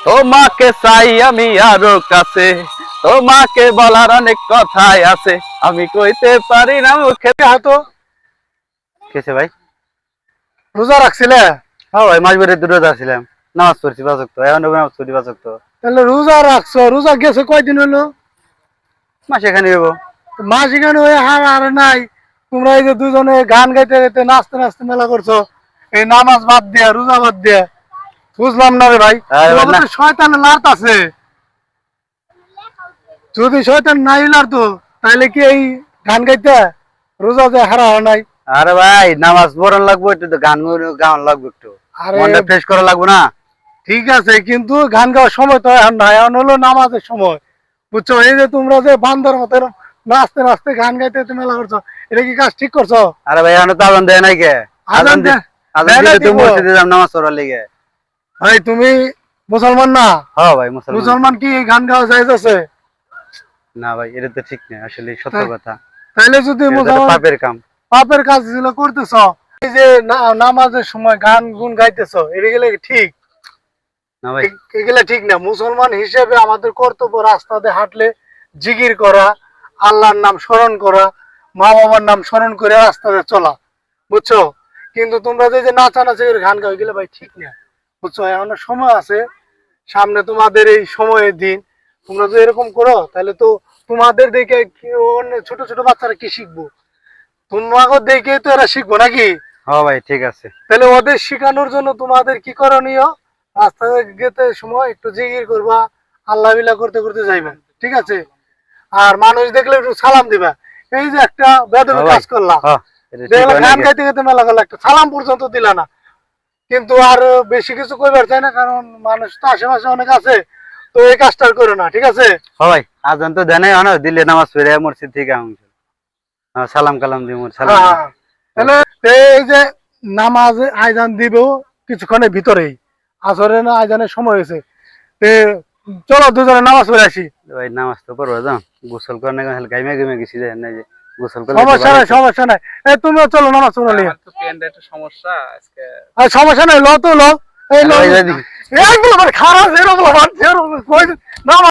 তোমাকে চাই আমি আরো কাছে, তোমাকে বলার অনেক কথাই আছে, আমি কইতে পারি না মুখে। হয়তো কেছে ভাই? রোজা রাখছিলে? হ্যাঁ ভাই, মাঝ বেড়ে রোজা ছিলাম, নামাজ পড়ছি বাজক তো, এখন নামাজ পড়ি বাজক তো। তাহলে রোজা রাখছো, রোজা গেছে কয়দিন হলো? মাস এখানে যাবো। মা সেখানে হয়ে হার আর নাই। তোমরা এই যে দুজনে গান গাইতে গাইতে নাচতে নাচতে মেলা করছো, এই নামাজ বাদ দিয়া রোজা বাদ দিয়া, বুঝলাম না রে ভাই। তোমাদের তো শয়তানের লাত আছে। যদি শয়তান নাই লাড়তো তাহলে কি এই গান গাইতে রোজা যে হারা হয় নাই? আরে ভাই, নামাজ পড়ান লাগবো, একটু তো গান গান লাগবে, একটু মনটা ফ্রেশ করা লাগবে না? ঠিক আছে, কিন্তু গান গাওয়ার সময় তো এখন নাই, এখন হলো নামাজের সময়, বুঝছো? এই যে তোমরা যে বান্দার মতো নাচতে নাচতে গান গাইতে মেলা করছো, এটা কি কাজ ঠিক করছো? আরে ভাই, এখন তো আজান দেয় নাই কে? আজান দিলে তো মসজিদে যাম নামাজ পড়ার লিগে। ভাই তুমি মুসলমান না? হ্যাঁ ভাই, মুসলমান। মুসলমান কি গান গাওয়া জায়েজ আছে? না ভাই, এটা তো ঠিক না, আসলে সত্য কথা। তাহলে যদি পাপের কাম, পাপের কাজ যেগুলো করতেছ, এই যে নামাজের সময় গান গুন গাইতেছ, এগুলো ঠিক না ভাই? এগুলা ঠিক না। মুসলমান হিসেবে আমাদের কর্তব্য রাস্তাতে হাঁটলে জিকির করা, আল্লাহর নাম স্মরণ করা, মা বাবার নাম স্মরণ করে রাস্তাতে চলা, বুঝছো? কিন্তু তোমরা যে নাচানাচি করে গান গাও, এগুলো ভাই ঠিক না, বুঝছো? এখনো সময় আছে সামনে, তোমাদের এই সময়ের দিন। তোমরা যদি এরকম করো তাহলে তো তোমাদের দেখে অন্য ছোট ছোট বাচ্চারা কি শিখবো? তোমাকে দেখে তো এরা শিখবো নাকি? হ্যাঁ ভাই, ঠিক আছে। তাহলে ওদের শেখানোর জন্য তোমাদের কি করণীয়? রাস্তাতে যেতে সময় একটু জিকির করবা, আল্লাহ বিল্লাহ করতে করতে যাইবা, ঠিক আছে? আর মানুষ দেখলে একটু সালাম দিবা। এই যে একটা বেদবি কাজ করলা, গান গাইতে গাইতে মেলা করলা, একটা সালাম পর্যন্ত দিলা না। কিন্তু আর বেশি কিছু কইবার চাই না, কারণ মানুষ তো আশেপাশে অনেক আছে, তো এই কাজটা করো না, ঠিক আছে? হয় আজান তো দেয় নাই, দিলে নামাজ পড়ে মসজিদ থেকে সালাম কালাম দিব। তাহলে এই যে নামাজ আজান দিব কিছুক্ষণের ভিতরেই, আসরের না আজানের সময় হয়েছে, চলো দুজনে নামাজ পড়ে আসি। ভাই নামাজ তো পড়বো, যাও গোসল করে না, গাইমে গাইমে গেছি, যে গোসল করে। সমস্যা নাই, সমস্যা নাই, তুমিও চলো নামাজ পড়ে নিয়ে। সমস্যা আজকে সমস্যা নাই, লো তো লো, এই লো, এইগুলো খারাপ, এরকম নামাজ